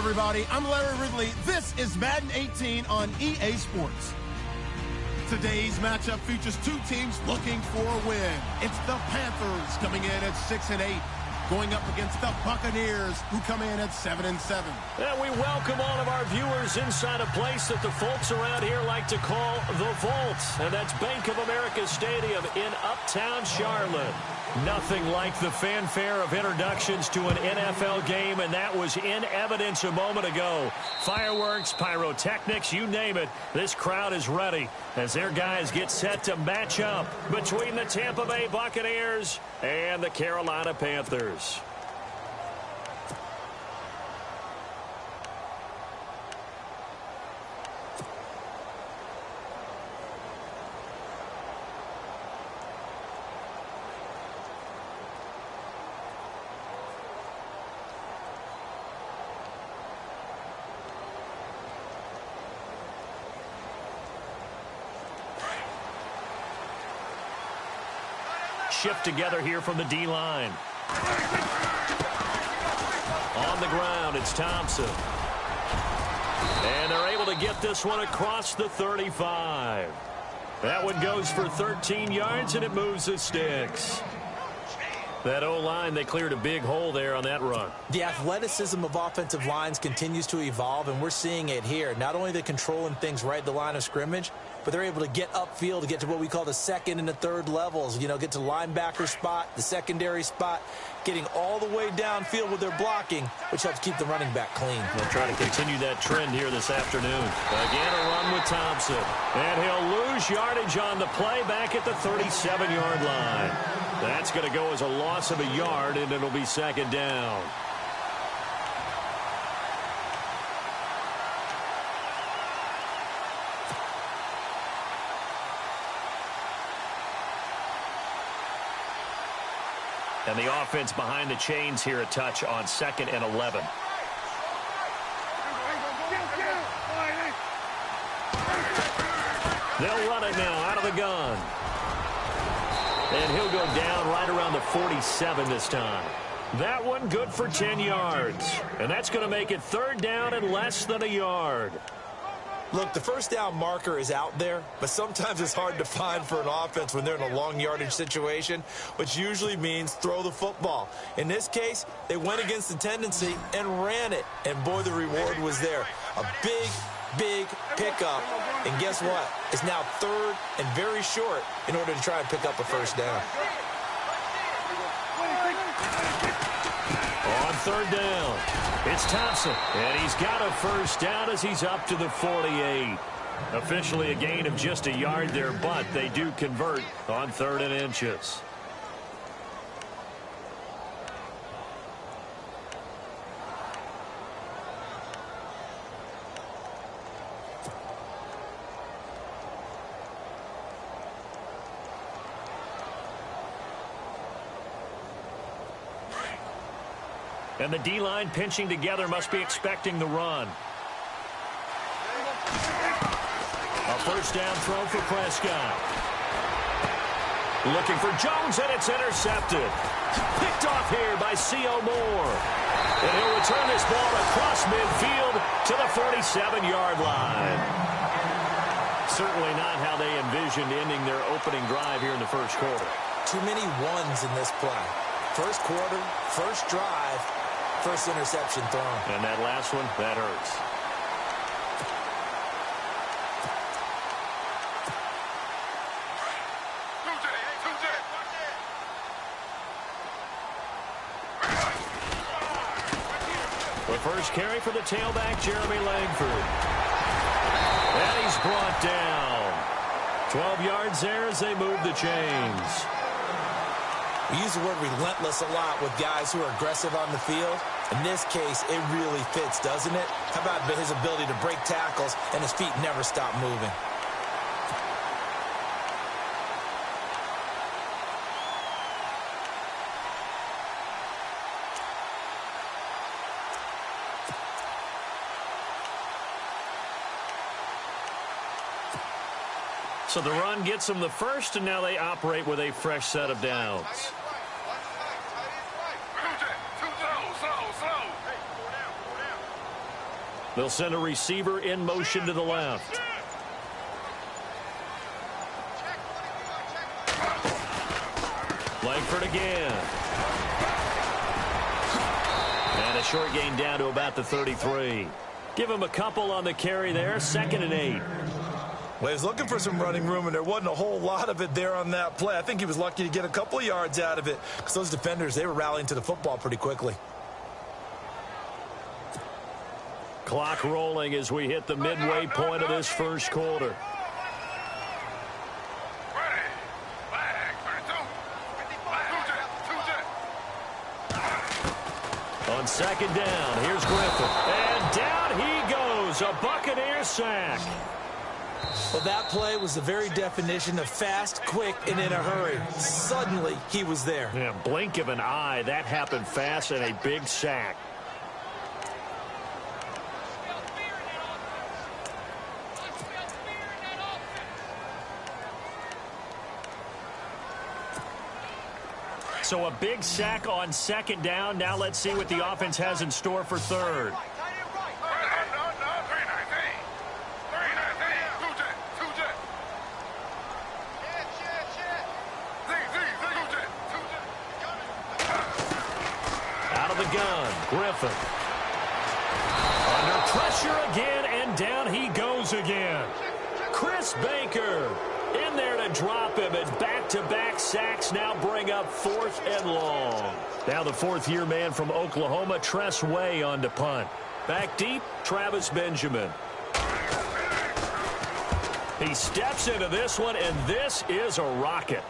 everybody. I'm Larry Ridley. This is Madden 18 on EA Sports. Today's matchup features two teams looking for a win. It's the Panthers coming in at 6-8, going up against the Buccaneers, who come in at 7-7. And we welcome all of our viewers inside a place that the folks around here like to call the Vault, and that's Bank of America Stadium in Uptown Charlotte. Nothing like the fanfare of introductions to an NFL game, and that was in evidence a moment ago. Fireworks, pyrotechnics, you name it. This crowd is ready as their guys get set to match up between the Tampa Bay Buccaneers and the Carolina Panthers. Shift together here from the D-line. On the ground, it's Thompson. And they're able to get this one across the 35. That one goes for 13 yards, and it moves the sticks. That O-line, they cleared a big hole there on that run. The athleticism of offensive lines continues to evolve, and we're seeing it here. Not only they're controlling things right at the line of scrimmage, but they're able to get upfield to get to what we call the second and the third levels. You know, get to linebacker spot, the secondary spot, getting all the way downfield with their blocking, which helps keep the running back clean. They'll try to continue that trend here this afternoon. Again, a run with Thompson. And he'll lose yardage on the play back at the 37-yard line. That's going to go as a loss of a yard, and it'll be second down. And the offense behind the chains here a touch on 2nd and 11. They'll run it now out of the gun. And he'll go down right around the 47 this time. That one good for 10 yards. And that's going to make it 3rd down and less than a yard. Look, the first down marker is out there, but sometimes it's hard to find for an offense when they're in a long yardage situation, which usually means throw the football. In this case, they went against the tendency and ran it. And boy, the reward was there. A big pickup. And guess what? It's now 3rd and very short in order to try and pick up a first down. On 3rd down, it's Thompson, and he's got a first down as he's up to the 48. Officially a gain of just a yard there, but they do convert on 3rd and inches. And the D-line pinching together must be expecting the run. A first down throw for Prescott. Looking for Jones, and it's intercepted. Picked off here by C.O. Moore. And he'll return this ball across midfield to the 47-yard line. Certainly not how they envisioned ending their opening drive here in the first quarter. Too many ones in this play. First quarter, first drive, first interception thrown. And that last one, that hurts. The first carry for the tailback, Jeremy Langford. And he's brought down. 12 yards there as they move the chains. We use the word relentless a lot with guys who are aggressive on the field. In this case, it really fits, doesn't it? How about his ability to break tackles and his feet never stop moving? So the run gets them the first, and now they operate with a fresh set of downs. They'll send a receiver in motion to the left. Langford again. And a short gain down to about the 33. Give him a couple on the carry there. 2nd and 8. Well, he was looking for some running room, and there wasn't a whole lot of it there on that play. I think he was lucky to get a couple of yards out of it because those defenders, they were rallying to the football pretty quickly. Clock rolling as we hit the midway point of this first quarter. On 2nd down, here's Griffin. And down he goes, a Buccaneer sack. Well, that play was the very definition of fast, quick, and in a hurry. Suddenly, he was there. Yeah, blink of an eye, that happened fast and a big sack. So a big sack on 2nd down. Now let's see what the offense has in store for 3rd. Out of the gun, Griffin. Under pressure again, and down he goes again. Chris Baker in there to drop him, and back-to-back sacks now bring up 4th and long. Now the 4th-year man from Oklahoma, Tress Way, on to punt. Back deep, Travis Benjamin. He steps into this one, and this is a rocket.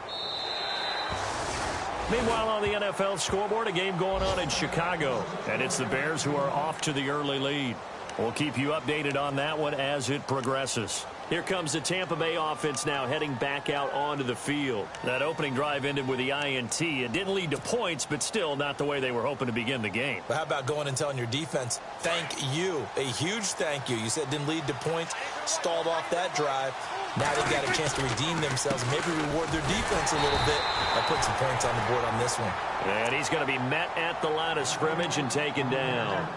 Meanwhile, on the NFL scoreboard, a game going on in Chicago, and it's the Bears who are off to the early lead. We'll keep you updated on that one as it progresses. Here comes the Tampa Bay offense now heading back out onto the field. That opening drive ended with the INT. It didn't lead to points, but still not the way they were hoping to begin the game. But how about going and telling your defense, thank you, a huge thank you. You said it didn't lead to points, stalled off that drive. Now they've got a chance to redeem themselves and maybe reward their defense a little bit by putting some points on the board on this one. And he's going to be met at the line of scrimmage and taken down.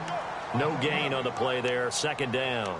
No gain on the play there, 2nd down.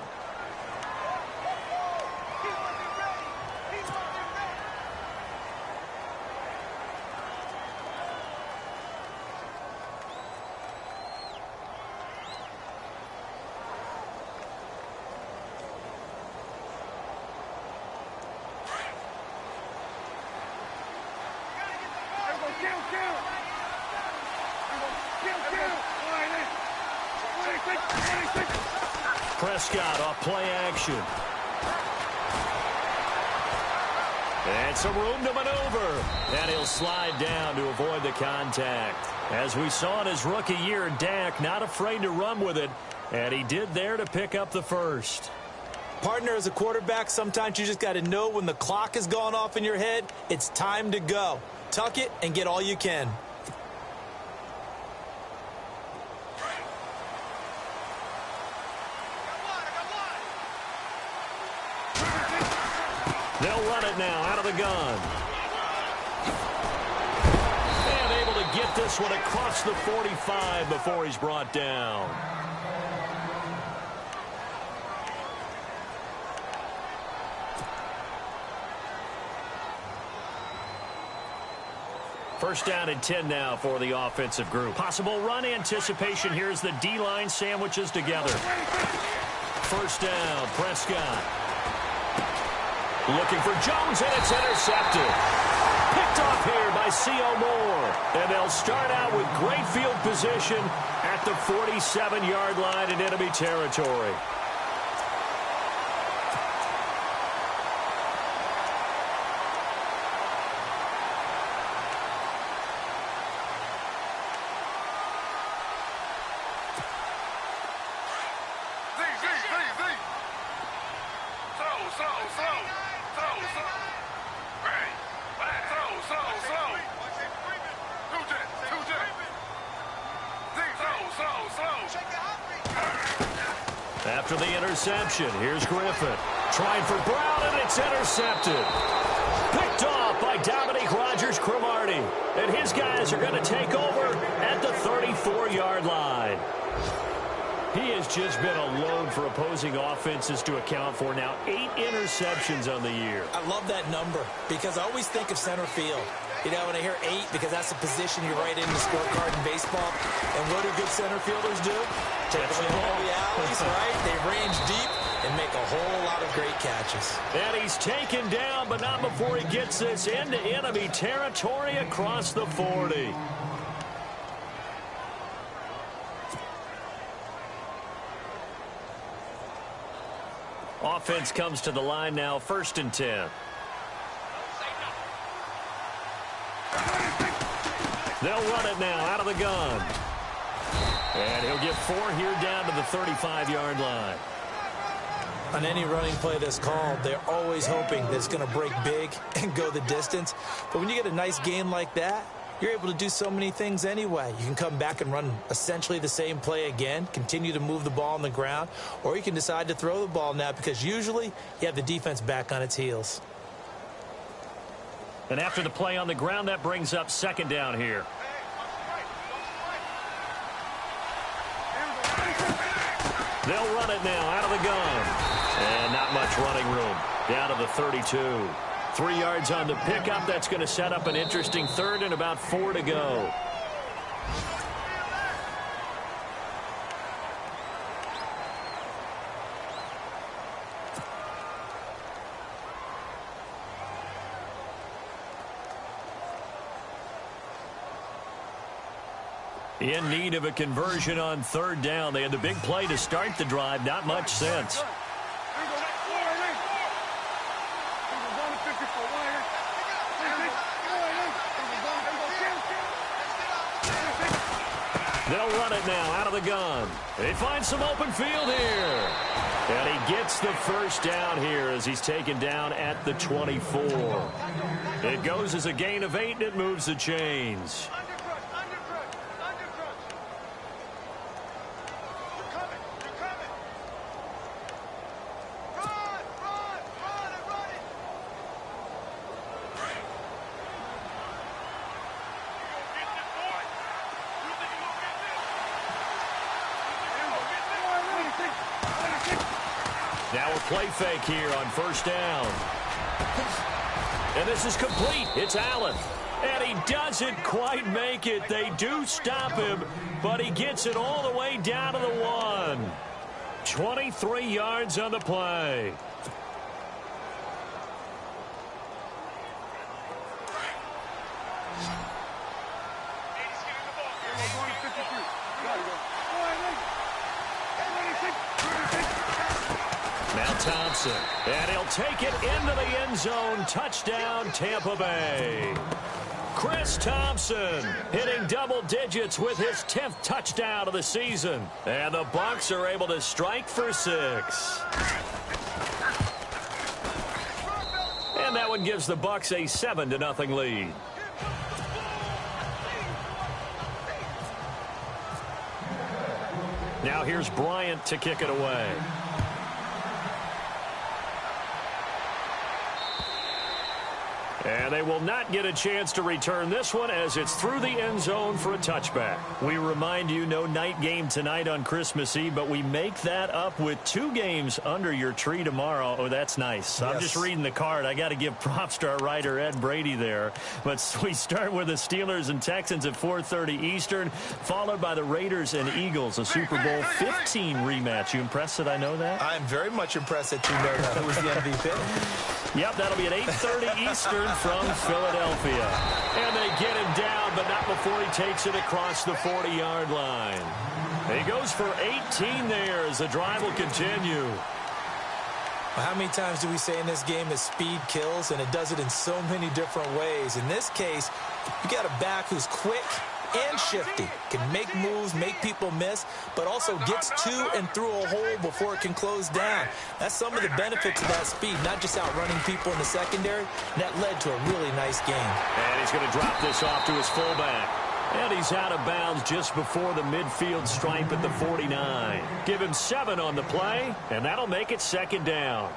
Prescott off play action. And some room to maneuver. And he'll slide down to avoid the contact. As we saw in his rookie year, Dak not afraid to run with it. And he did there to pick up the first. Partner, as a quarterback, sometimes you just got to know when the clock has gone off in your head, it's time to go. Tuck it and get all you can. They'll run it now out of the gun. And able to get this one across the 45 before he's brought down. First down and 10 now for the offensive group. Possible run anticipation here as the D-line sandwiches together. First down, Prescott. Looking for Jones, and it's intercepted. Picked off here by C.O. Moore. And they'll start out with great field position at the 47-yard line in enemy territory. After the interception, here's Griffin. Trying for Brown, and it's intercepted. Picked off by Dominique Rodgers-Cromartie. And his guys are going to take over at the 34-yard line. He has just been a load for opposing offenses to account for. Now 8 interceptions on the year. I love that number because I always think of center field. You know, when I hear 8, because that's the position you write in the scorecard in baseball. And what do good center fielders do? Take them in all the alleys, right? They range deep and make a whole lot of great catches. And he's taken down, but not before he gets this into enemy territory across the 40. Offense comes to the line now, 1st and 10. They'll run it now out of the gun. And he'll get 4 here down to the 35-yard line. On any running play that's called, they're always hoping that it's going to break big and go the distance. But when you get a nice game like that, you're able to do so many things anyway. You can come back and run essentially the same play again, continue to move the ball on the ground, or you can decide to throw the ball now because usually you have the defense back on its heels. And after the play on the ground, that brings up 2nd down here. They'll run it now out of the gun. And not much running room. Down to the 32. 3 yards on the pickup. That's going to set up an interesting 3rd and about 4 to go. In need of a conversion on 3rd down. They had the big play to start the drive. Not much sense. They'll run it now out of the gun. They find some open field here. And he gets the 1st down here as he's taken down at the 24. It goes as a gain of 8, and it moves the chains. Now a play fake here on 1st down. And this is complete. It's Allen. And he doesn't quite make it. They do stop him, but he gets it all the way down to the 1. 23 yards on the play. Now Thompson, and he'll take it into the end zone. Touchdown, Tampa Bay. Chris Thompson hitting double digits with his 10th touchdown of the season. And the Bucs are able to strike for 6. And that one gives the Bucs a 7-0 lead. Now here's Bryant to kick it away. And they will not get a chance to return this one as it's through the end zone for a touchback. We remind you, no night game tonight on Christmas Eve, but we make that up with 2 games under your tree tomorrow. Oh, that's nice. Yes. I'm just reading the card. I got to give props to our writer, Ed Brady, there. But we start with the Steelers and Texans at 4:30 Eastern, followed by the Raiders and Eagles, a Super Bowl 15 rematch. You impressed that I know that? I'm very much impressed that you know that. Who was the MVP? Yep, that'll be at 8:30 Eastern from Philadelphia. And they get him down, but not before he takes it across the 40-yard line. He goes for 18 there as the drive will continue. Well, how many times do we say in this game that speed kills, and it does it in so many different ways? In this case, you got a back who's quick and shifty, can make moves, make people miss, but also gets to and through a hole before it can close down. That's some of the benefits of that speed, not just outrunning people in the secondary. And that led to a really nice game. And he's going to drop this off to his fullback. And he's out of bounds just before the midfield stripe at the 49. Give him 7 on the play, and that'll make it 2nd down.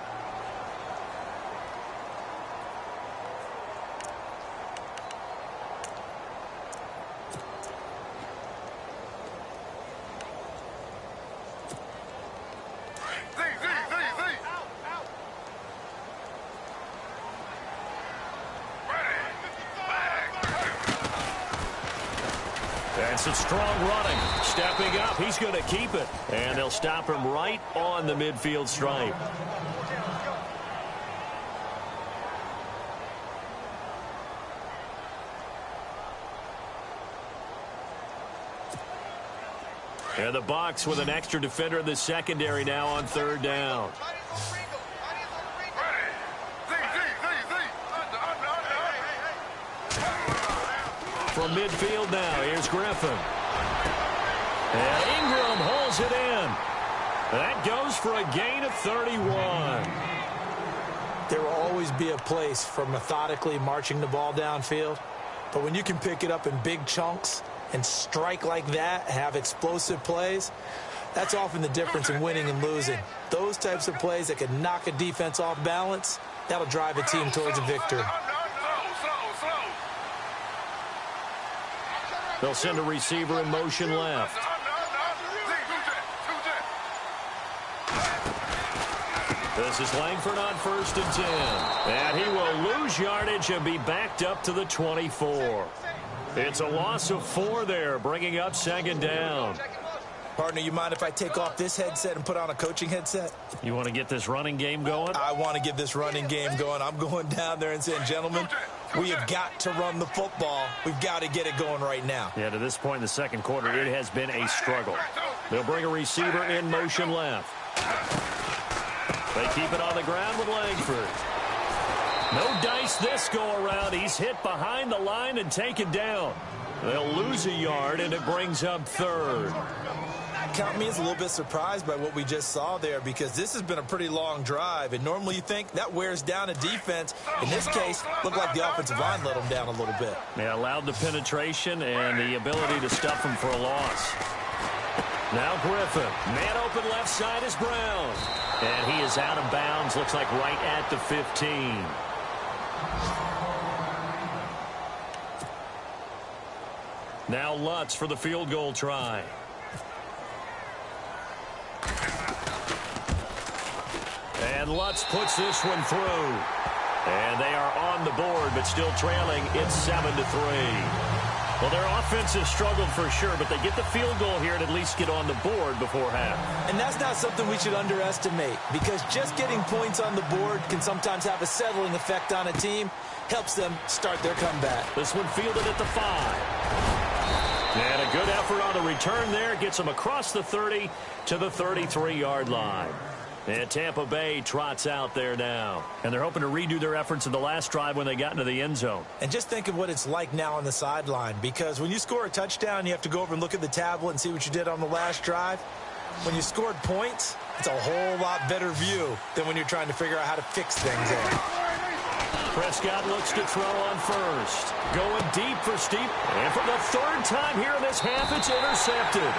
And some strong running. Stepping up, he's going to keep it. And they'll stop him right on the midfield stripe. And the Bucs with an extra defender in the secondary now on third down. From midfield now, here's Griffin. And Ingram holds it in. That goes for a gain of 31. There will always be a place for methodically marching the ball downfield. But when you can pick it up in big chunks and strike like that, have explosive plays, that's often the difference in winning and losing. Those types of plays that can knock a defense off balance, that'll drive a team towards a victory. They'll send a receiver in motion left. This is Langford on 1st and 10. And he will lose yardage and be backed up to the 24. It's a loss of 4 there, bringing up 2nd down. Partner, you mind if I take off this headset and put on a coaching headset? You want to get this running game going? I want to get this running game going. I'm going down there and saying, gentlemen, we have got to run the football. We've got to get it going right now. Yeah, to this point in the second quarter, it has been a struggle. They'll bring a receiver in motion left. They keep it on the ground with Langford. No dice this go-around. He's hit behind the line and taken down. They'll lose a yard, and it brings up 3rd. Count me as a little bit surprised by what we just saw there, because this has been a pretty long drive, and normally you think that wears down a defense. In this case, looked like the offensive line let them down a little bit. Yeah, allowed the penetration and the ability to stuff them for a loss. Now Griffin. Man open left side is Brown. And he is out of bounds, looks like right at the 15. Now Lutz for the field goal try. And Lutz puts this one through. And they are on the board, but still trailing. It's 7-3. Well, their offense has struggled for sure, but they get the field goal here and at least get on the board before half. And that's not something we should underestimate, because just getting points on the board can sometimes have a settling effect on a team. Helps them start their comeback. This one fielded at the 5. And a good effort on the return there. Gets them across the 30 to the 33-yard line. And Tampa Bay trots out there now. And they're hoping to redo their efforts in the last drive when they got into the end zone. And just think of what it's like now on the sideline, because when you score a touchdown, you have to go over and look at the tablet and see what you did on the last drive. When you scored points, it's a whole lot better view than when you're trying to figure out how to fix things there. Prescott looks to throw on first. Going deep for Steve. And for the 3rd time here in this half, it's intercepted.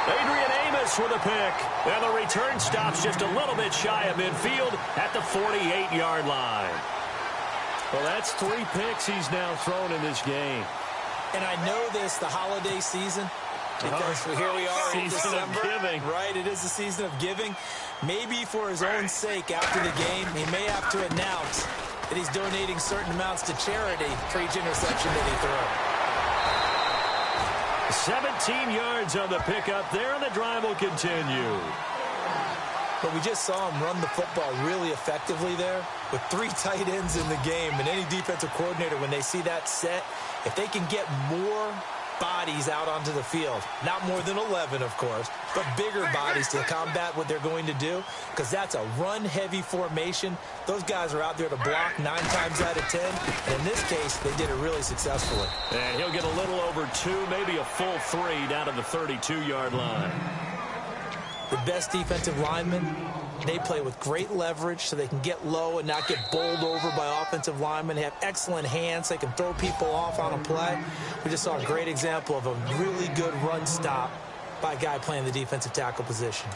Adrian Amos with a pick. And the return stops just a little bit shy of midfield at the 48-yard line. Well, that's 3 picks he's now thrown in this game. And I know this, the holiday season, because here we are in December. Season of giving. Right, it is the season of giving. Maybe for his own sake after the game, he may have to announce that he's donating certain amounts to charity for each interception that he threw. 17 yards on the pickup there, and the drive will continue. But we just saw him run the football really effectively there with 3 tight ends in the game. And any defensive coordinator, when they see that set, if they can get more bodies out onto the field, not more than 11, of course, but bigger bodies to combat what they're going to do, because that's a run-heavy formation. Those guys are out there to block 9 times out of 10, and in this case, they did it really successfully. And he'll get a little over 2, maybe a full 3 down to the 32-yard line. The best defensive linemen, they play with great leverage so they can get low and not get bowled over by offensive linemen. They have excellent hands. They can throw people off on a play. We just saw a great example of a really good run stop by a guy playing the defensive tackle position.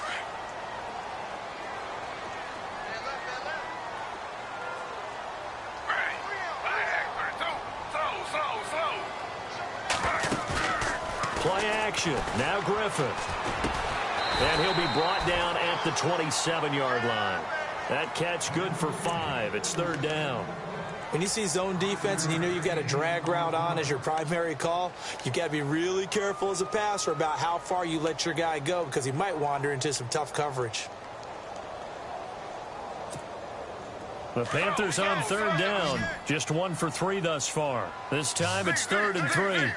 Play action. Now Griffin. And he'll be brought down at the 27-yard line. That catch good for 5. It's 3rd down. When you see zone defense and you know you've got a drag route on as your primary call, you've got to be really careful as a passer about how far you let your guy go because he might wander into some tough coverage. The Panthers on third down. Just 1 for 3 thus far. This time it's 3rd and 3.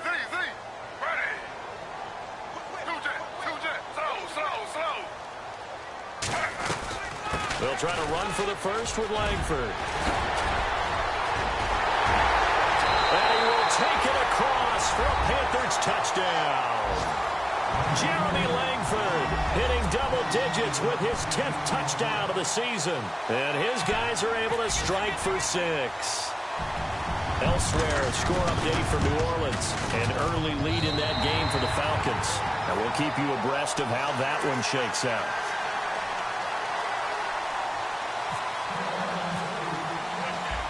They'll try to run for the first with Langford. And he will take it across for a Panthers touchdown. Jeremy Langford hitting double digits with his 10th touchdown of the season. And his guys are able to strike for 6. Elsewhere, a score update for New Orleans. An early lead in that game for the Falcons. And we'll keep you abreast of how that one shakes out.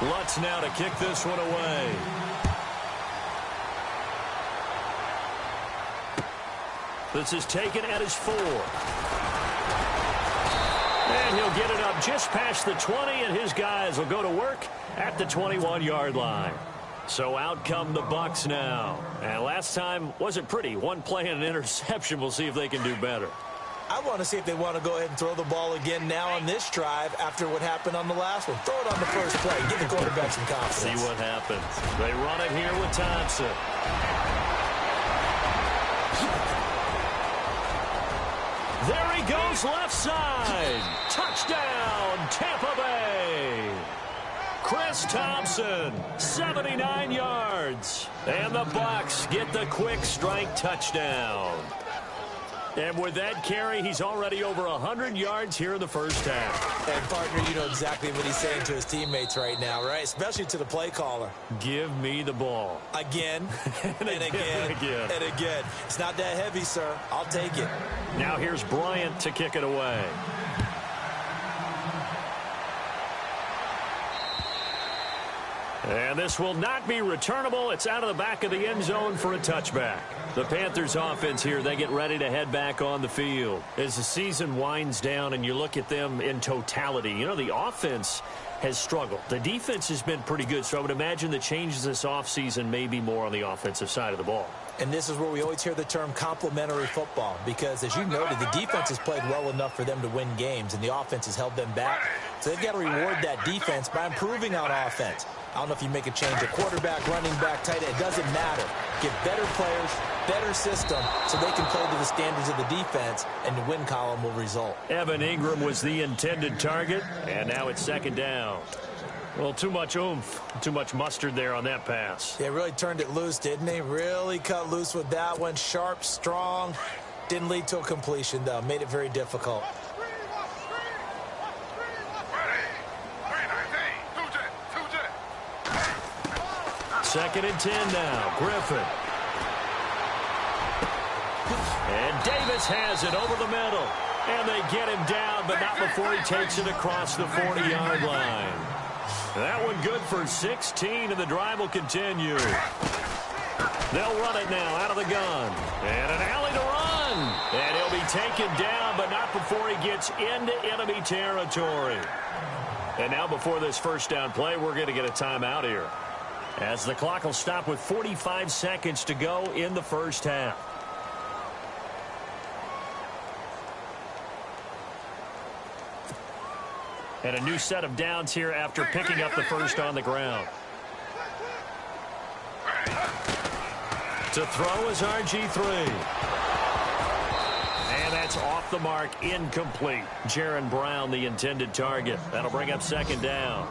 Lutz now to kick this one away. This is taken at his 4. And he'll get it up just past the 20, and his guys will go to work at the 21-yard line. So out come the Bucs now. And last time wasn't pretty. One play and an interception. We'll see if they can do better. I want to see if they want to go ahead and throw the ball again now on this drive after what happened on the last one. Throw it on the first play. Give the quarterback some confidence. See what happens. They run it here with Thompson. There he goes left side. Touchdown, Tampa Bay. Chris Thompson, 79 yards. And the Bucs get the quick strike touchdown. And with that carry, he's already over 100 yards here in the first half. And, partner, you know exactly what he's saying to his teammates right now, right? Especially to the play caller. Give me the ball. Again, and again, and again. It's not that heavy, sir. I'll take it. Now here's Bryant to kick it away. And this will not be returnable. It's out of the back of the end zone for a touchback. The Panthers offense here, they get ready to head back on the field. As the season winds down and you look at them in totality, you know, the offense has struggled. The defense has been pretty good, so I would imagine the changes this offseason may be more on the offensive side of the ball. And this is where we always hear the term complementary football because, as you noted, the defense has played well enough for them to win games, and the offense has held them back. So they've got to reward that defense by improving on offense. I don't know if you make a change at quarterback, running back, tight end. It doesn't matter. Get better players, better system, so they can play to the standards of the defense, and the win column will result. Evan Ingram was the intended target, and now it's 2nd down. Well, too much oomph, too much mustard there on that pass. They really turned it loose, didn't they? Really cut loose with that one. Sharp, strong. Didn't lead to a completion, though. Made it very difficult. Second and 10 now. Griffin. And Davis has it over the middle. And they get him down, but not before he takes it across the 40-yard line. That one good for 16, and the drive will continue. They'll run it now out of the gun. And an alley to run. And he'll be taken down, but not before he gets into enemy territory. And now before this first down play, we're going to get a timeout here, as the clock will stop with 45 seconds to go in the first half. And a new set of downs here after picking up the first on the ground. To throw is RG3. And that's off the mark, incomplete. Jaron Brown, the intended target. That'll bring up 2nd down.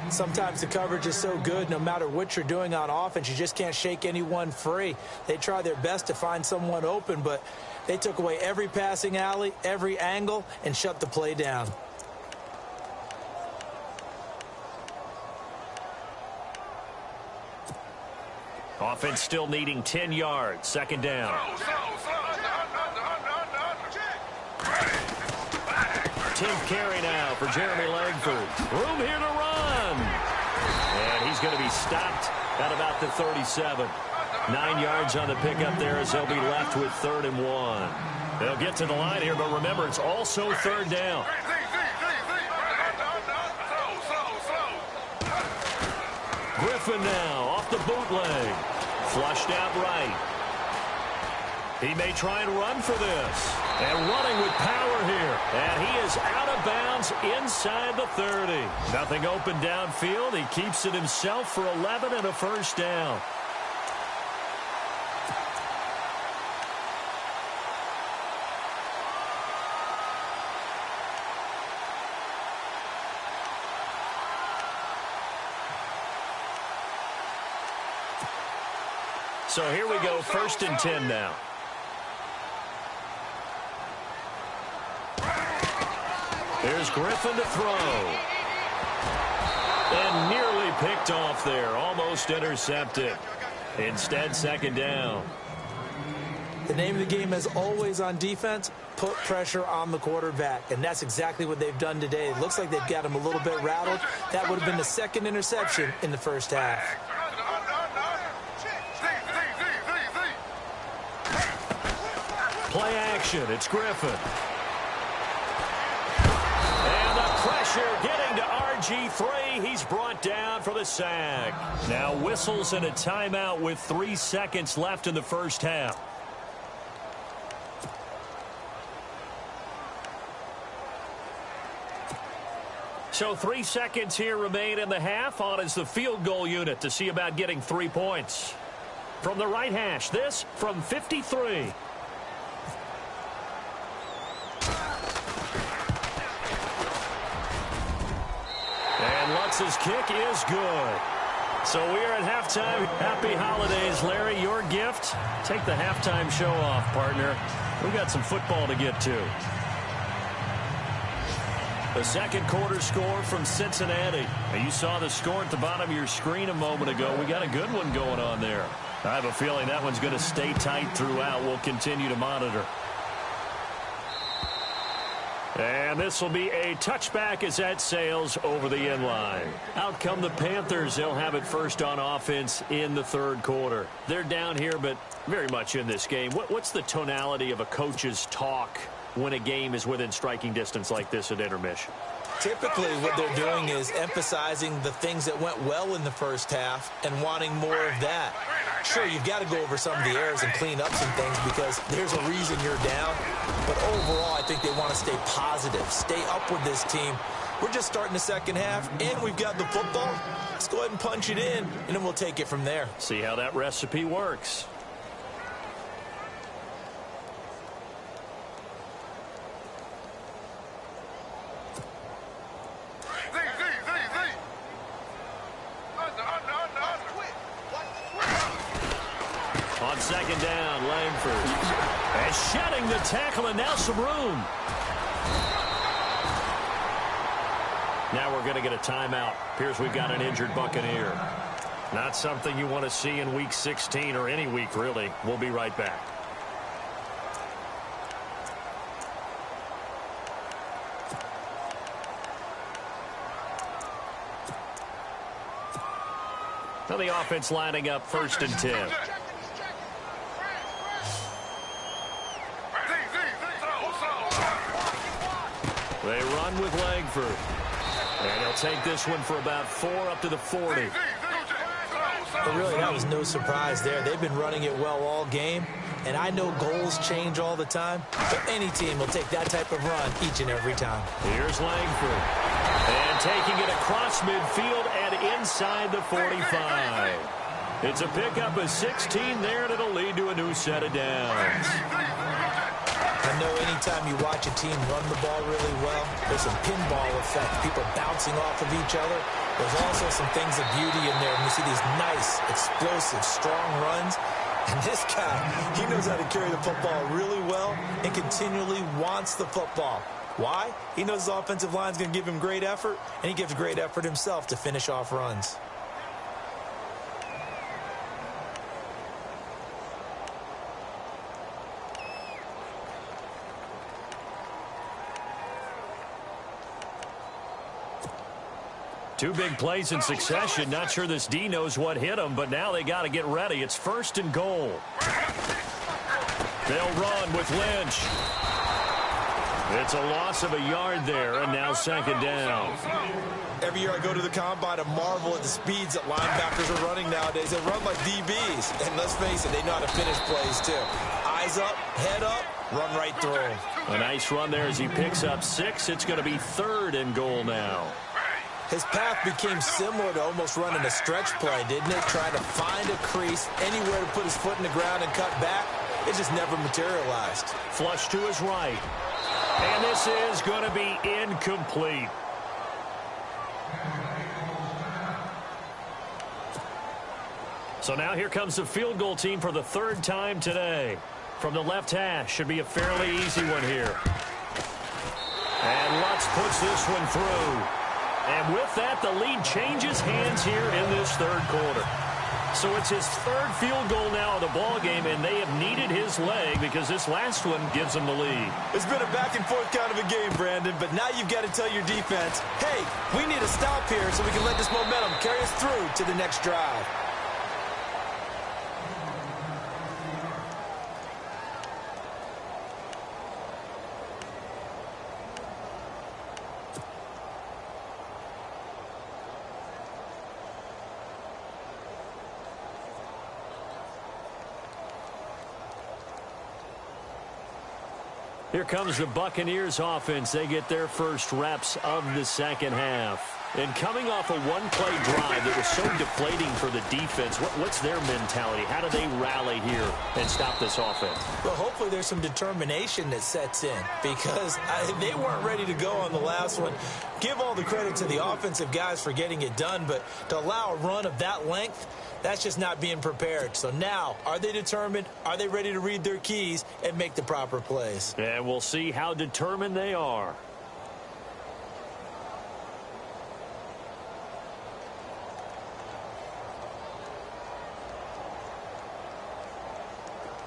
Sometimes the coverage is so good, no matter what you're doing on offense, you just can't shake anyone free. They try their best to find someone open, but they took away every passing alley, every angle, and shut the play down. Offense still needing 10 yards. 2nd down. 10th carry now for Jeremy Langford. Room here to run. And he's going to be stopped at about the 37. 9 yards on the pickup there as they'll be left with 3rd and 1. They'll get to the line here, but remember, it's also 3rd down. Griffin now off the bootleg. Flushed out right. He may try and run for this. And running with power here. And he is out of bounds inside the 30. Nothing open downfield. He keeps it himself for 11 and a first down. So here we go, 1st and 10 now. Here's Griffin to throw. And nearly picked off there, almost intercepted. Instead, 2nd down. The name of the game, as always on defense, put pressure on the quarterback. And that's exactly what they've done today. It looks like they've got him a little bit rattled. That would have been the 2nd interception in the first half. Play action. It's Griffin. And the pressure getting to RG3. He's brought down for the sack. Now whistles and a timeout with 3 seconds left in the first half. So 3 seconds here remain in the half. On is the field goal unit to see about getting 3 points. From the right hash, this from 53. Lutz's kick is good. So we are at halftime. Happy holidays, Larry. Your gift? Take the halftime show off, partner. We got some football to get to. The 2nd quarter score from Cincinnati. Now, you saw the score at the bottom of your screen a moment ago. We got a good one going on there. I have a feeling that one's going to stay tight throughout. We'll continue to monitor. And this will be a touchback as that sails over the inline. Out come the Panthers. They'll have it first on offense in the 3rd quarter. They're down here, but very much in this game. What's the tonality of a coach's talk when a game is within striking distance like this at intermission? Typically, what they're doing is emphasizing the things that went well in the first half and wanting more of that. Sure, you've got to go over some of the errors and clean up some things because there's a reason you're down. But overall, I think they want to stay positive, stay up with this team. We're just starting the 2nd half, and we've got the football. Let's go ahead and punch it in, and then we'll take it from there. See how that recipe works. On 2nd down, Langford. And shedding the tackle, and now some room. Now we're going to get a timeout. Appears we've got an injured Buccaneer. Not something you want to see in Week 16 or any week, really. We'll be right back. Now the offense lining up 1st and 10. They run with Langford. And he'll take this one for about 4 up to the 40. But really, that was no surprise there. They've been running it well all game. And I know goals change all the time, but any team will take that type of run each and every time. Here's Langford. And taking it across midfield and inside the 45. It's a pickup of 16 there, and it'll lead to a new set of downs. I know anytime you watch a team run the ball really well, there's some pinball effect, people bouncing off of each other. There's also some things of beauty in there. And you see these nice, explosive, strong runs. And this guy, he knows how to carry the football really well and continually wants the football. Why? He knows the offensive line's going to give him great effort, and he gives great effort himself to finish off runs. Two big plays in succession. Not sure this D knows what hit him, but now they got to get ready. It's 1st and goal. They'll run with Lynch. It's a loss of a yard there, and now second down. Every year I go to the combine, I marvel at the speeds that linebackers are running nowadays. They run like DBs. And let's face it, they know how to finish plays too. Eyes up, head up, run right through them. A nice run there as he picks up 6. It's going to be 3rd and goal now. His path became similar to almost running a stretch play, didn't it? Trying to find a crease, anywhere to put his foot in the ground and cut back. It just never materialized. Flush to his right. And this is going to be incomplete. So now here comes the field goal team for the 3rd time today. From the left hash, should be a fairly easy one here. And Lutz puts this one through. And with that, the lead changes hands here in this 3rd quarter. So it's his 3rd field goal now of the ball game, and they have needed his leg because this last one gives them the lead. It's been a back-and-forth kind of a game, Brandon, but now you've got to tell your defense, hey, we need to stop here so we can let this momentum carry us through to the next drive. Here comes the Buccaneers offense. They get their first reps of the second half. And coming off a one-play drive that was so deflating for the defense, what's their mentality? How do they rally here and stop this offense? Well, hopefully there's some determination that sets in because they weren't ready to go on the last one. Give all the credit to the offensive guys for getting it done, but to allow a run of that length, that's just not being prepared. So now, are they determined? Are they ready to read their keys and make the proper plays? And we'll see how determined they are.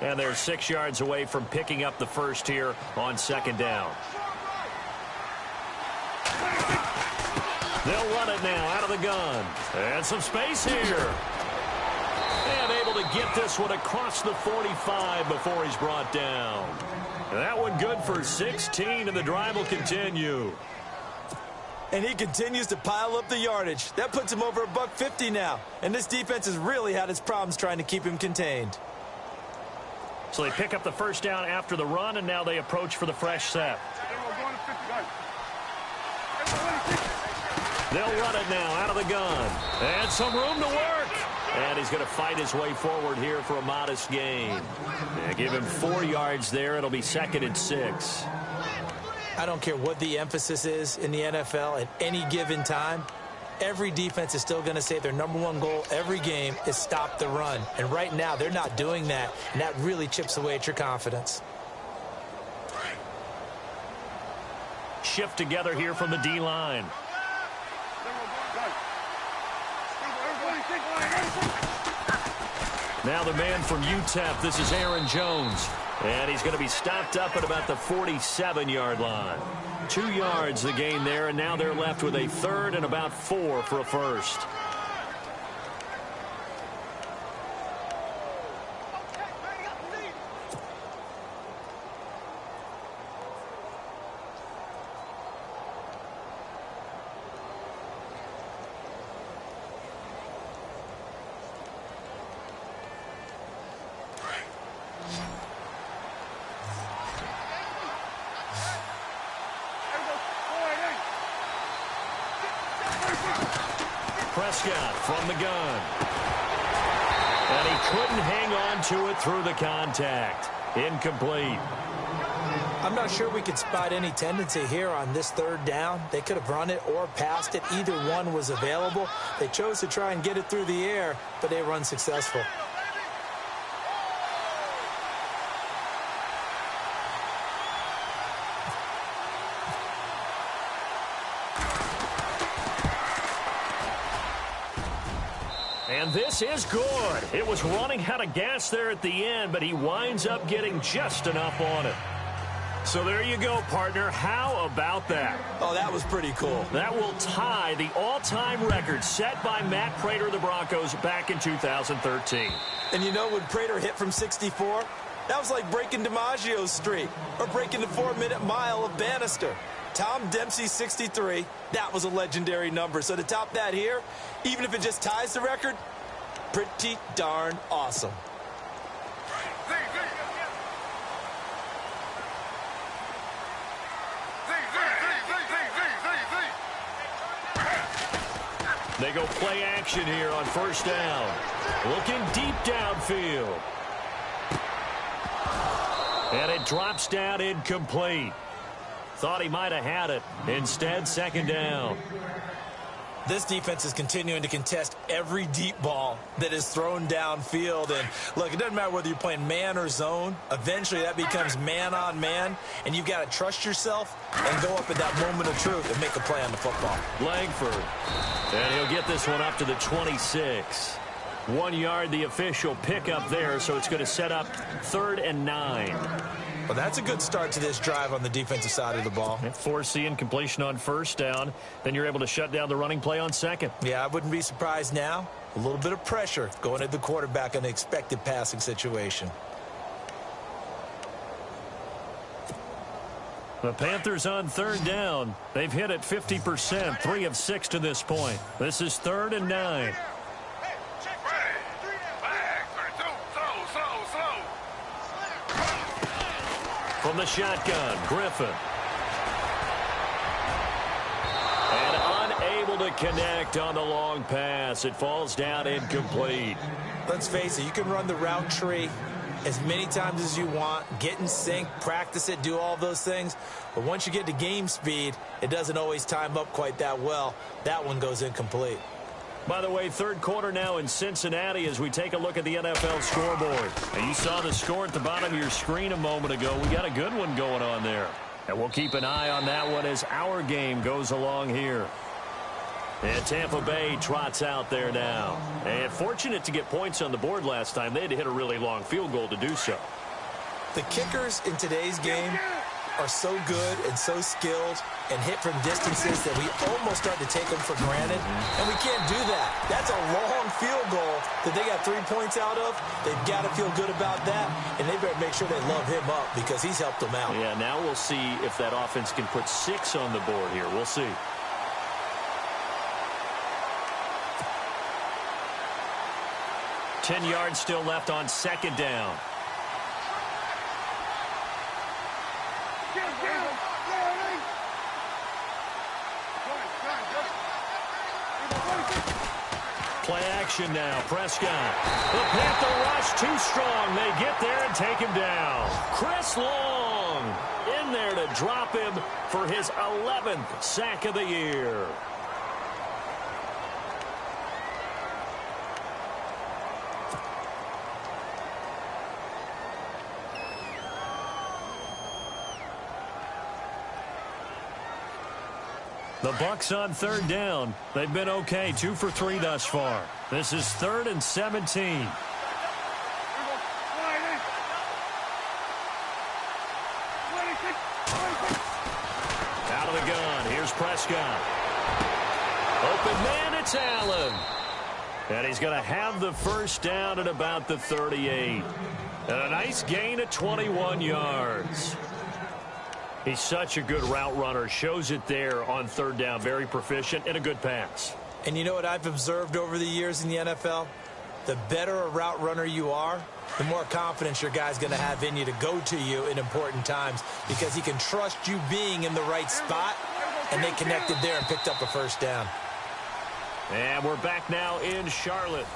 And they're 6 yards away from picking up the first here on second down. They'll run it now out of the gun. And some space here. And able to get this one across the 45 before he's brought down. And that one good for 16, and the drive will continue. And he continues to pile up the yardage. That puts him over $150 now. And this defense has really had its problems trying to keep him contained. So they pick up the first down after the run, and now they approach for the fresh set. They'll run it now out of the gun. And some room to work. And he's going to fight his way forward here for a modest gain. Yeah, give him 4 yards there. It'll be 2nd and 6. I don't care what the emphasis is in the NFL at any given time. Every defense is still going to say their #1 goal every game is stop the run. And right now, they're not doing that. And that really chips away at your confidence. Shift together here from the D-line. Now the man from UTEP, this is Aaron Jones. And he's going to be stopped up at about the 47-yard line. 2 yards the gain there, and now they're left with a 3rd and about 4 for a first. Prescott from the gun. And he couldn't hang on to it through the contact. Incomplete. I'm not sure we could spot any tendency here on this 3rd down. They could have run it or passed it. Either one was available. They chose to try and get it through the air, but they were unsuccessful. And this is good. It was running out of gas there at the end, but he winds up getting just enough on it. So there you go, partner. How about that? Oh, that was pretty cool. That will tie the all-time record set by Matt Prater of the Broncos back in 2013. And you know when Prater hit from 64? That was like breaking DiMaggio's streak or breaking the 4-minute mile of Bannister. Tom Dempsey's 63, that was a legendary number. So to top that here, even if it just ties the record, pretty darn awesome. They go play action here on first down. Looking deep downfield. And it drops down incomplete. Thought he might have had it. Instead, second down. This defense is continuing to contest every deep ball that is thrown downfield. And, look, it doesn't matter whether you're playing man or zone. Eventually, that becomes man-on-man, and you've got to trust yourself and go up at that moment of truth and make a play on the football. Langford. And he'll get this one up to the 26. 1 yard, the official pickup there, so it's going to set up 3rd and 9. Well, that's a good start to this drive on the defensive side of the ball. Forcing completion on first down. Then you're able to shut down the running play on second. Yeah, I wouldn't be surprised now. A little bit of pressure going at the quarterback in an expected passing situation. The Panthers on 3rd down. They've hit it 50%, 3 of 6 to this point. This is 3rd and 9. From the shotgun, Griffin. And unable to connect on the long pass. It falls down incomplete. Let's face it, you can run the route tree as many times as you want, get in sync, practice it, do all those things. But once you get to game speed, it doesn't always time up quite that well. That one goes incomplete. By the way, 3rd quarter now in Cincinnati as we take a look at the NFL scoreboard. And you saw the score at the bottom of your screen a moment ago. We got a good one going on there. And we'll keep an eye on that one as our game goes along here. And Tampa Bay trots out there now. And fortunate to get points on the board last time. They had to hit a really long field goal to do so. The kickers in today's game are so good and so skilled and hit from distances that we almost start to take them for granted. And we can't do that. That's a long field goal that they got 3 points out of. They've got to feel good about that, and they better make sure they love him up because he's helped them out. Yeah, now we'll see if that offense can put 6 on the board here. We'll see. Ten yards still left on second down. Play action now. Prescott. The Panther rush too strong. They get there and take him down. Chris Long in there to drop him for his 11th sack of the year. The Bucs on 3rd down. They've been okay, 2 for 3 thus far. This is 3rd and 17. Out of the gun. Here's Prescott. Open man, it's Allen. And he's going to have the first down at about the 38. And a nice gain of 21 yards. He's such a good route runner. Shows it there on 3rd down. Very proficient and a good pass. And you know what I've observed over the years in the NFL? The better a route runner you are, the more confidence your guy's going to have in you to go to you in important times because he can trust you being in the right spot, and they connected there and picked up a first down. And we're back now in Charlotte.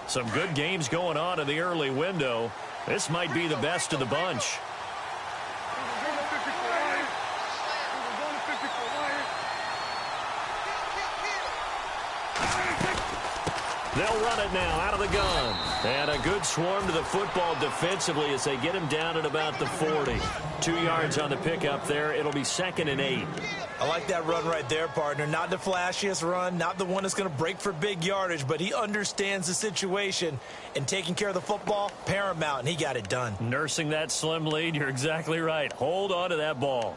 Some good games going on in the early window. This might be the best of the bunch. They'll run it now out of the gun. And a good swarm to the football defensively as they get him down at about the 40. 2 yards on the pickup there. It'll be 2nd and 8. I like that run right there, partner. Not the flashiest run, not the one that's going to break for big yardage, but he understands the situation, and taking care of the football, paramount, and he got it done. Nursing that slim lead, you're exactly right. Hold on to that ball.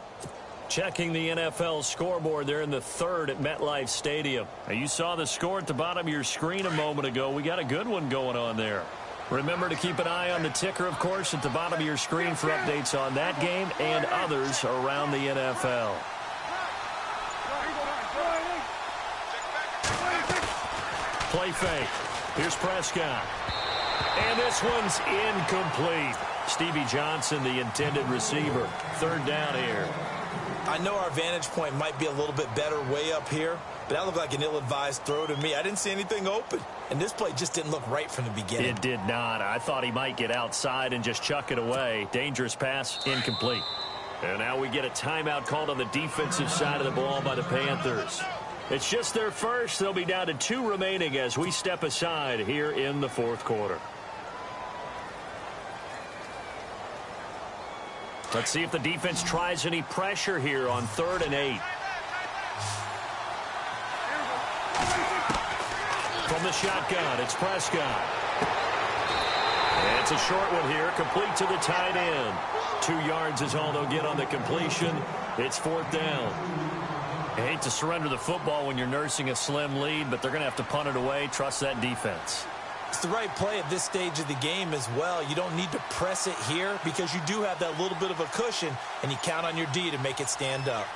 Checking the NFL scoreboard there in the 3rd at MetLife Stadium. Now, you saw the score at the bottom of your screen a moment ago. We got a good one going on there. Remember to keep an eye on the ticker, of course, at the bottom of your screen for updates on that game and others around the NFL. Play fake. Here's Prescott. And this one's incomplete. Stevie Johnson, the intended receiver. 3rd down here. I know our vantage point might be a little bit better way up here, but that looked like an ill-advised throw to me. I didn't see anything open, and this play just didn't look right from the beginning. It did not. I thought he might get outside and just chuck it away. Dangerous pass, incomplete. And now we get a timeout called on the defensive side of the ball by the Panthers. It's just their first. They'll be down to 2 remaining as we step aside here in the 4th quarter. Let's see if the defense tries any pressure here on 3rd and 8. From the shotgun, it's Prescott. And it's a short one here, complete to the tight end. 2 yards is all they'll get on the completion. It's 4th down. I hate to surrender the football when you're nursing a slim lead, but they're going to have to punt it away. Trust that defense. It's the right play at this stage of the game as well. You don't need to press it here because you do have that little bit of a cushion, and you count on your D to make it stand up.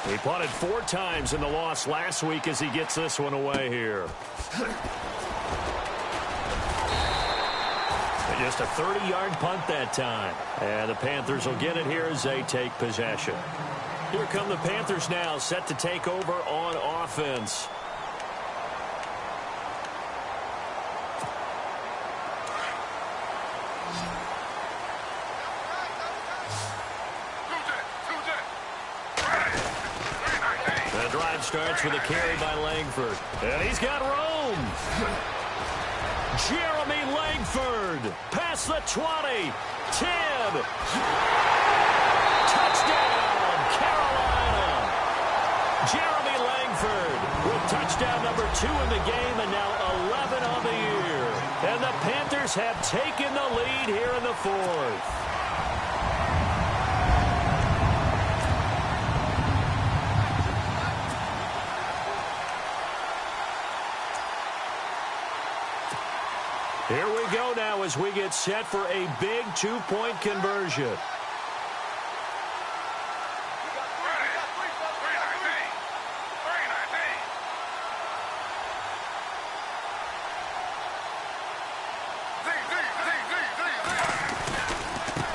He punted 4 times in the loss last week as he gets this one away here. Just a 30-yard punt that time. And the Panthers will get it here as they take possession. Here come the Panthers now, set to take over on offense. The drive starts with a carry by Langford. And he's got room. Jeremy Langford past the 20, 10. Touchdown, Carolina. Jeremy Langford with touchdown number 2 in the game and now 11 on the year. And the Panthers have taken the lead here in the 4th. Here we go now as we get set for a big 2-point conversion.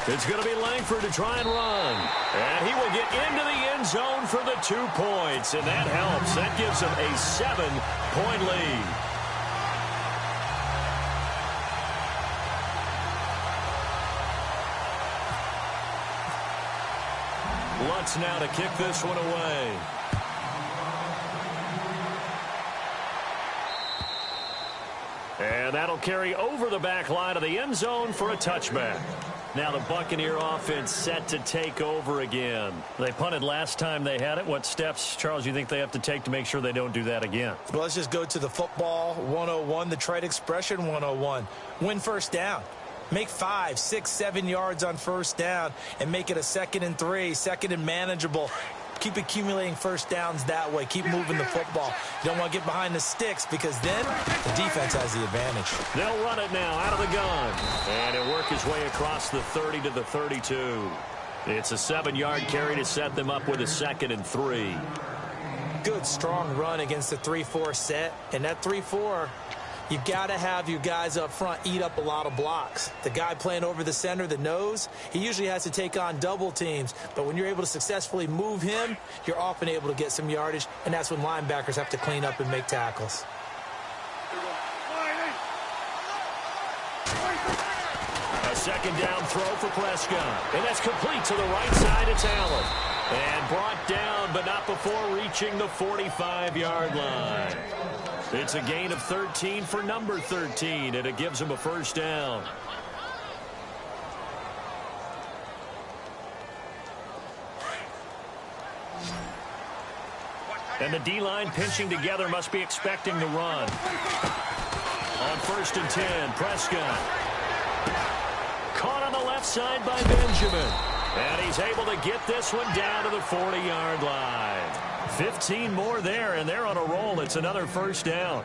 It's going to be Langford to try and run. And he will get into the end zone for the 2 points. And that helps. That gives him a 7-point lead. Lutz now to kick this one away. And that'll carry over the back line of the end zone for a touchback. Now the Buccaneer offense set to take over again. They punted last time they had it. What steps, Charles, you think they have to take to make sure they don't do that again? Well, let's just go to the football 101, the trade expression 101. Win first down. Make 5, 6, 7 yards on first down and make it a 2nd and 3, 2nd and manageable. Keep accumulating first downs that way. Keep moving the football. You don't want to get behind the sticks because then the defense has the advantage. They'll run it now out of the gun. And it'll work his way across the 30 to the 32. It's a 7-yard carry to set them up with a 2nd and 3. Good, strong run against the 3-4 set. And that 3-4, you've got to have your guys up front eat up a lot of blocks. The guy playing over the center, the nose, he usually has to take on double teams. But when you're able to successfully move him, you're often able to get some yardage, and that's when linebackers have to clean up and make tackles. A 2nd down throw for Prescott. And that's complete to the right side. It's Allen. And brought down, but not before reaching the 45-yard line. It's a gain of 13 for number 13, and it gives him a first down. And the D-line pinching together must be expecting the run. On 1st and 10, Prescott. Caught on the left side by Benjamin. And he's able to get this one down to the 40-yard line. 15 more there, and they're on a roll. It's another first down.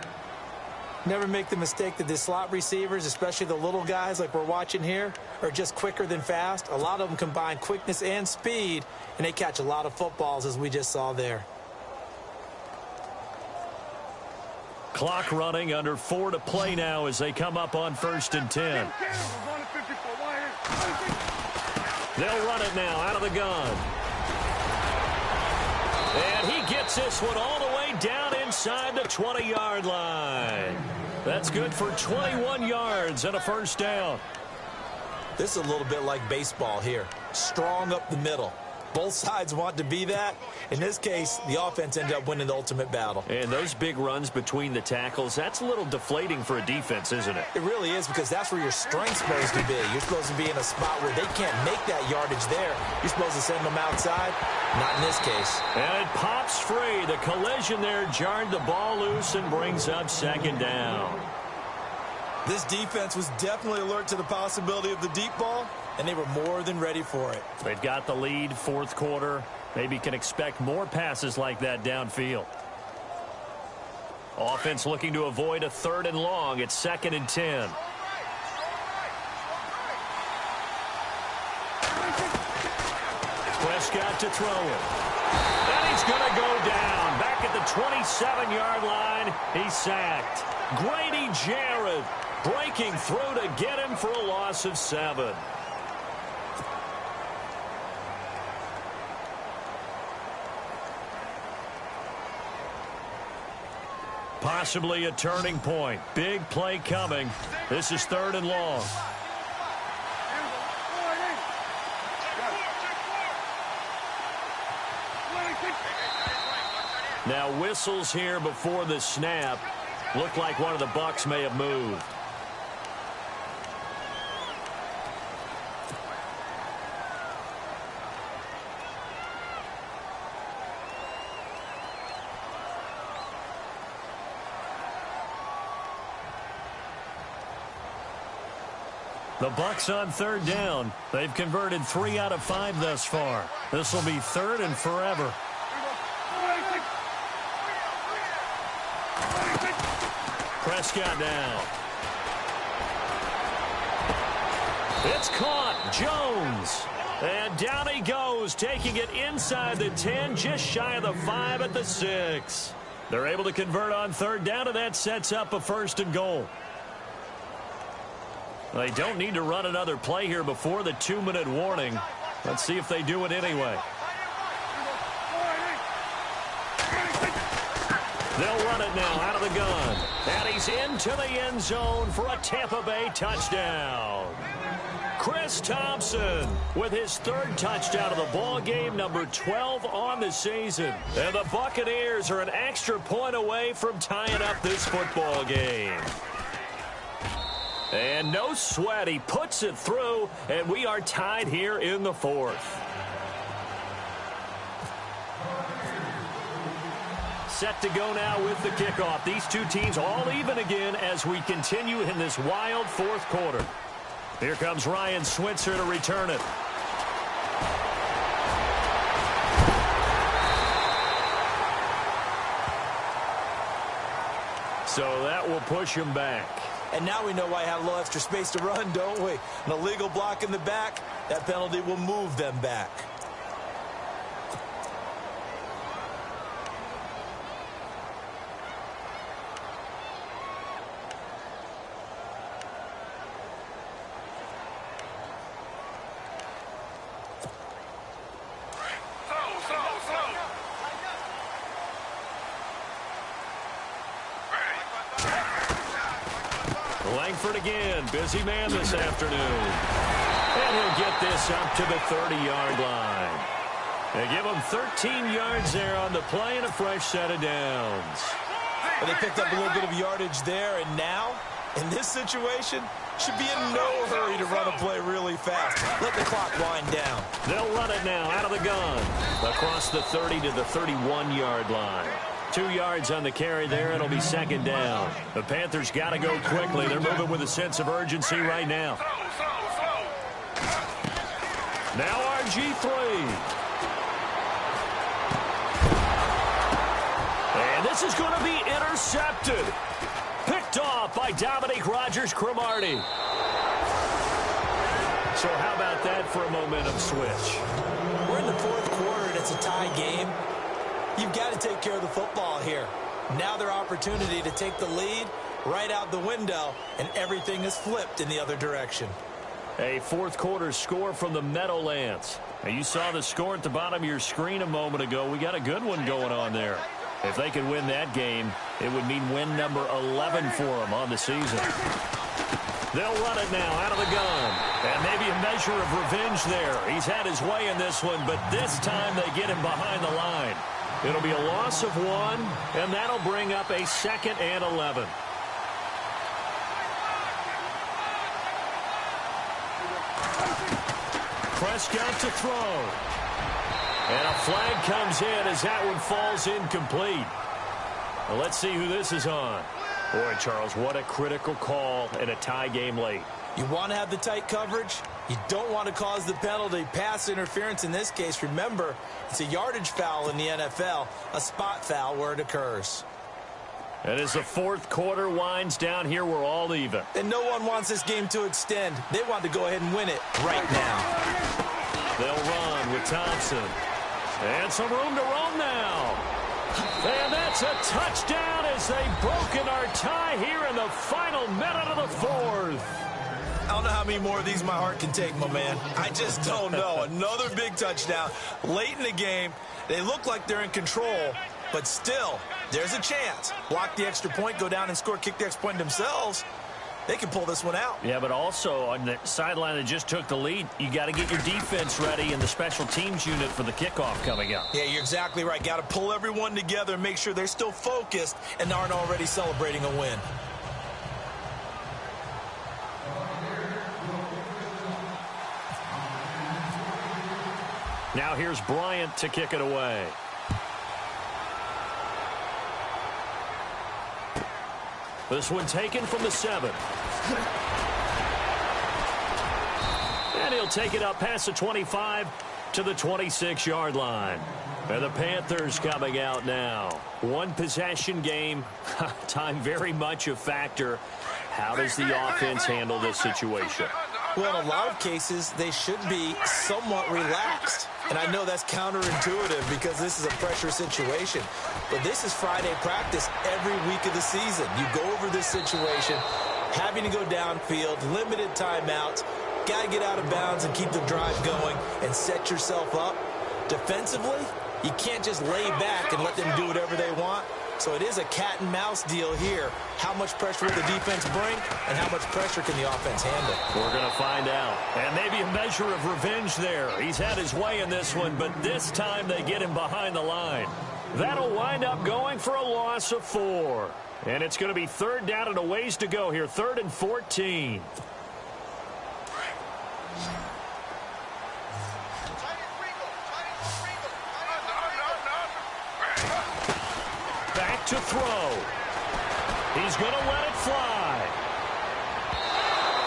Never make the mistake that the slot receivers, especially the little guys like we're watching here, are just quicker than fast. A lot of them combine quickness and speed, and they catch a lot of footballs, as we just saw there. Clock running, under 4 to play now as they come up on 1st and 10. They'll run it now out of the gun. And he gets this one all the way down inside the 20-yard line. That's good for 21 yards and a first down. This is a little bit like baseball here. Strong up the middle. Both sides want to be that. In this case, the offense ended up winning the ultimate battle. And those big runs between the tackles, that's a little deflating for a defense, isn't it? It really is, because that's where your strength's supposed to be. You're supposed to be in a spot where they can't make that yardage there. You're supposed to send them outside. Not in this case. And it pops free. The collision there jarred the ball loose and brings up 2nd down. This defense was definitely alert to the possibility of the deep ball, and they were more than ready for it. They've got the lead, 4th quarter. Maybe can expect more passes like that downfield. Offense looking to avoid a 3rd and long. It's 2nd and 10. Prescott to throw it. And he's going to go down. Back at the 27-yard line. He's sacked. Grady Jarrett breaking through to get him for a loss of 7. Possibly a turning point. Big play coming. This is 3rd and long. Now whistles here before the snap. Looked like one of the Bucs may have moved. The Bucs on 3rd down. They've converted 3 out of 5 thus far. This will be 3rd and forever. Prescott down. It's caught. Jones. And down he goes, taking it inside the 10, just shy of the 5 at the 6. They're able to convert on 3rd down, and that sets up a 1st and goal. They don't need to run another play here before the 2-minute warning. Let's see if they do it anyway. They'll run it now out of the gun. And he's into the end zone for a Tampa Bay touchdown. Chris Thompson with his 3rd touchdown of the ball game, number 12 on the season. And the Buccaneers are an extra point away from tying up this football game. And no sweat, he puts it through, and we are tied here in the 4th. Set to go now with the kickoff. These two teams all even again as we continue in this wild 4th quarter. Here comes Ryan Switzer to return it. So that will push him back. And now we know why I have a little extra space to run, don't we? An illegal block in the back, that penalty will move them back. Langford again, busy man this afternoon. And he'll get this up to the 30-yard line. They give them 13 yards there on the play and a fresh set of downs. Well, they picked up a little bit of yardage there, and now, in this situation, should be in no hurry to run a play really fast. Let the clock wind down. They'll run it now out of the gun. Across the 30 to the 31-yard line. 2 yards on the carry there. It'll be second down. The Panthers got to go quickly. They're moving with a sense of urgency right now. Now RG3. And this is going to be intercepted. Picked off by Dominique Rodgers-Cromartie. So how about that for a momentum switch? We're in the fourth quarter, and it's a tie game. You've got to take care of the football here. Now their opportunity to take the lead right out the window, and everything is flipped in the other direction. A fourth quarter score from the Meadowlands. Now you saw the score at the bottom of your screen a moment ago. We got a good one going on there. If they could win that game, it would mean win number 11 for them on the season. They'll run it now out of the gun. And maybe a measure of revenge there. He's had his way in this one, but this time they get him behind the line. It'll be a loss of 1, and that'll bring up a 2nd and 11. Prescott to throw. And a flag comes in as that one falls incomplete. Well, let's see who this is on. Boy, Charles, what a critical call in a tie game late. You want to have the tight coverage. You don't want to cause the penalty. Pass interference in this case. Remember, it's a yardage foul in the NFL, a spot foul where it occurs. And as the fourth quarter winds down here, we're all even. And no one wants this game to extend. They want to go ahead and win it right now. They'll run with Thompson. And some room to roam now. And that's a touchdown as they've broken our tie here in the final minute of the fourth. I don't know how many more of these my heart can take, my man. I just don't know. Another big touchdown late in the game. They look like they're in control, but still, there's a chance. Block the extra point, go down and score, kick the extra point themselves. They can pull this one out. Yeah, but also on the sideline that just took the lead, you got to get your defense ready and the special teams unit for the kickoff coming up. Yeah, you're exactly right. Got to pull everyone together and make sure they're still focused and aren't already celebrating a win. Now here's Bryant to kick it away. This one taken from the 7. And he'll take it up past the 25 to the 26-yard line. And the Panthers coming out now. One possession game. Time very much a factor. How does the offense handle this situation? Well, in a lot of cases, they should be somewhat relaxed. And I know that's counterintuitive because this is a pressure situation. But this is Friday practice every week of the season. You go over this situation, having to go downfield, limited timeouts, got to get out of bounds and keep the drive going and set yourself up. Defensively, you can't just lay back and let them do whatever they want. So it is a cat and mouse deal here. How much pressure will the defense bring and how much pressure can the offense handle? We're going to find out. And maybe a measure of revenge there. He's had his way in this one, but this time they get him behind the line. That'll wind up going for a loss of 4. And it's going to be third down and a ways to go here. 3rd and 14. Back to throw. He's going to let it fly.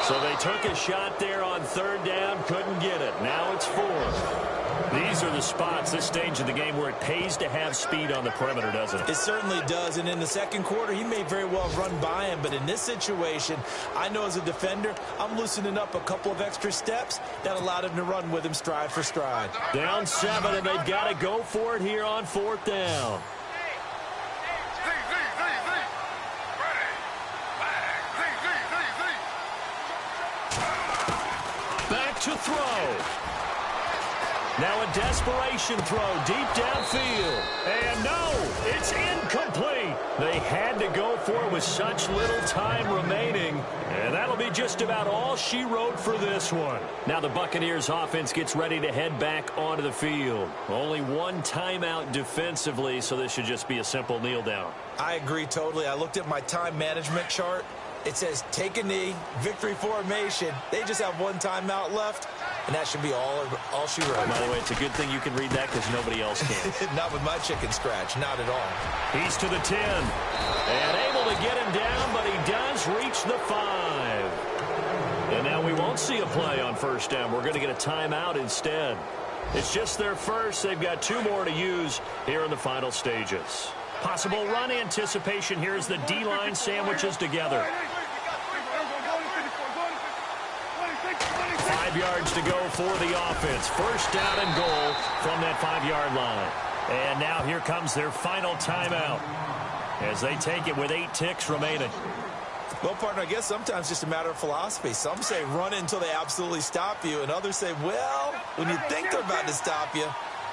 So they took a shot there on 3rd down, couldn't get it. Now it's 4th. These are the spots, this stage of the game, where it pays to have speed on the perimeter, doesn't it? It certainly does, and in the second quarter, he may very well have run by him, but in this situation, I know as a defender, I'm loosening up a couple of extra steps that allowed him to run with him stride for stride. Down 7, and they've got to go for it here on 4th down. Back to throw. Now a desperation throw deep downfield. And no, it's incomplete. They had to go for it with such little time remaining. And that'll be just about all she wrote for this one. Now the Buccaneers offense gets ready to head back onto the field. Only one timeout defensively, so this should just be a simple kneel down. I agree totally. I looked at my time management chart. It says take a knee, victory formation. They just have one timeout left, and that should be all she wrote. By the way, it's a good thing you can read that because nobody else can. Not with my chicken scratch, not at all. He's to the 10. And able to get him down, but he does reach the 5. And now we won't see a play on first down. We're going to get a timeout instead. It's just their first. They've got 2 more to use here in the final stages. Possible run anticipation here as the D-line sandwiches together. 5 yards to go for the offense. First down and goal from that 5-yard line. And now here comes their final timeout as they take it with 8 ticks remaining. Well, partner, I guess sometimes it's just a matter of philosophy. Some say run it until they absolutely stop you, and others say, well, when you think they're about to stop you,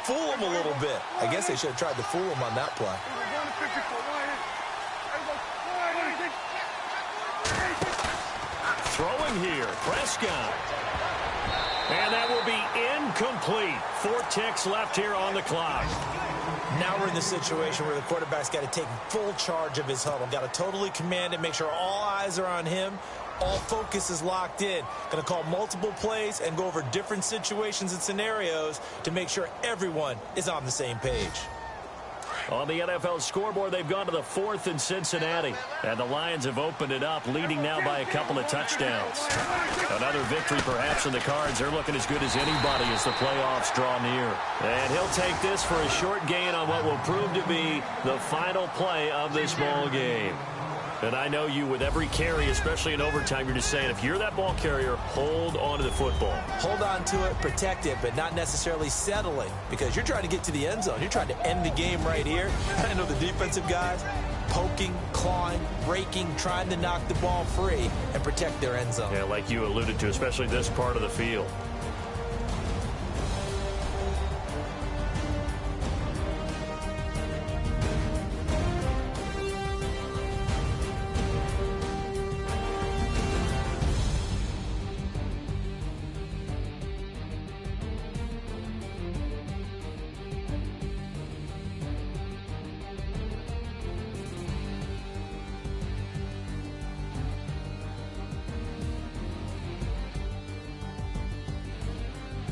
fool them a little bit. I guess they should have tried to fool them on that play. Throwing here, Prescott. And that will be incomplete. 4 ticks left here on the clock. Now we're in the situation where the quarterback's got to take full charge of his huddle. Got to totally command it, make sure all eyes are on him. All focus is locked in. Going to call multiple plays and go over different situations and scenarios to make sure everyone is on the same page. On the NFL scoreboard, they've gone to the 4th in Cincinnati. And the Lions have opened it up, leading now by a couple of touchdowns. Another victory perhaps in the cards. They're looking as good as anybody as the playoffs draw near. And he'll take this for a short gain on what will prove to be the final play of this ball game. And I know you, with every carry, especially in overtime, you're just saying, if you're that ball carrier, hold on to the football. Hold on to it, protect it, but not necessarily settling, because you're trying to get to the end zone. You're trying to end the game right here. I know the defensive guys poking, clawing, breaking, trying to knock the ball free and protect their end zone. Yeah, like you alluded to, especially this part of the field.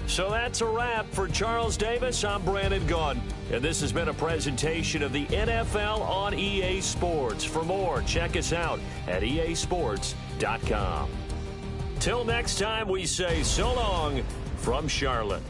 So that's a wrap for Charles Davis. I'm Brandon Gaudin, and this has been a presentation of the NFL on EA Sports. For more, check us out at easports.com. Till next time, we say so long from Charlotte.